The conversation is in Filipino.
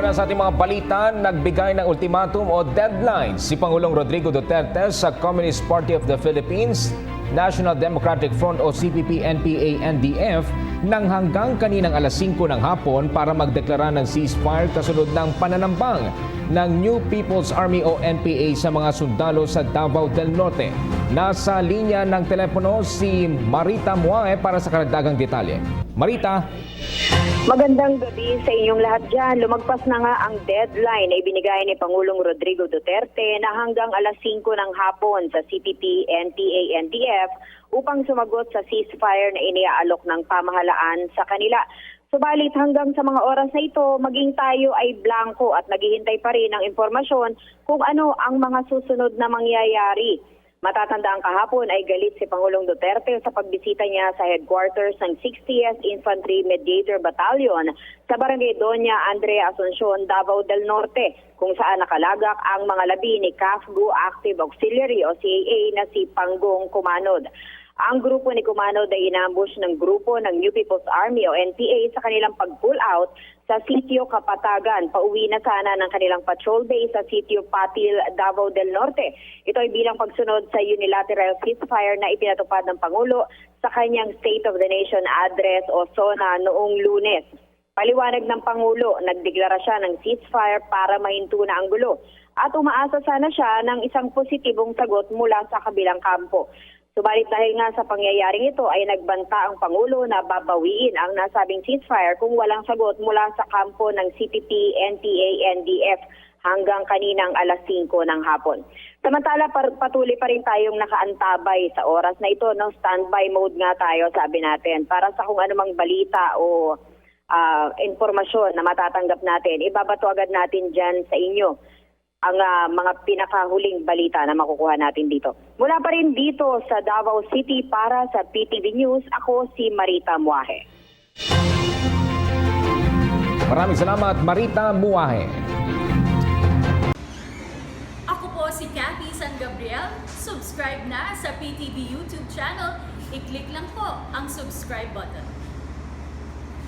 Una sa ating mga balita, nagbigay ng ultimatum o deadline si Pangulong Rodrigo Duterte sa Communist Party of the Philippines, National Democratic Front o CPP, NPA, NDF nang hanggang kaninang alas 5 ng hapon para magdeklara ng ceasefire kasunod ng pananambang ng New People's Army o NPA sa mga sundalo sa Davao del Norte. Nasa linya ng telepono si Marita Muae para sa karagdagang detalye. Marita. Magandang gabi sa inyong lahat dyan. Lumagpas na nga ang deadline na ibinigay ni Pangulong Rodrigo Duterte na hanggang alas 5 ng hapon sa CPP, NPA, NDF upang sumagot sa ceasefire na iniaalok ng pamahalaan sa kanila. Subalit hanggang sa mga oras na ito, maging tayo ay blanco at naghihintay pa rin ng impormasyon kung ano ang mga susunod na mangyayari. Matatandaan kahapon ay galit si Pangulong Duterte sa pagbisita niya sa headquarters ng 60th Infantry Mediator Battalion sa Barangay Doña Andrea Asuncion, Davao del Norte, kung saan nakalagak ang mga labi ni CAFGU Active Auxiliary o CAA na si Panggong Kumanod. Ang grupo ni Kumanod ay inambush ng grupo ng New People's Army o NPA sa kanilang pag-pull out sa Sitio Kapatagan. Pauwi na sana ng kanilang patrol base sa Sitio Patil, Davao del Norte. Ito ay bilang pagsunod sa unilateral ceasefire na ipinatupad ng Pangulo sa kanyang State of the Nation address o SONA noong Lunes. Paliwanag ng Pangulo, nagdeklara siya ng ceasefire para mahinto na ang gulo at umaasa sana siya ng isang positibong sagot mula sa kabilang kampo. Subalit dahil nga sa pangyayaring ito ay nagbanta ang Pangulo na babawiin ang nasabing ceasefire kung walang sagot mula sa kampo ng CPP, NPA, NDF hanggang kaninang alas 5 ng hapon. Samantala patuloy pa rin tayong nakaantabay sa oras na ito. No? Standby mode nga tayo, sabi natin, para sa kung anumang balita o informasyon na matatanggap natin. Ibabato agad natin dyan sa inyo ang mga pinakahuling balita na makukuha natin dito. Mula pa rin dito sa Davao City para sa PTV News, ako si Marita Muahe. Maraming salamat, Marita Muae. Ako po si Cathy San Gabriel. Subscribe na sa PTV YouTube channel. I-click lang po ang subscribe button.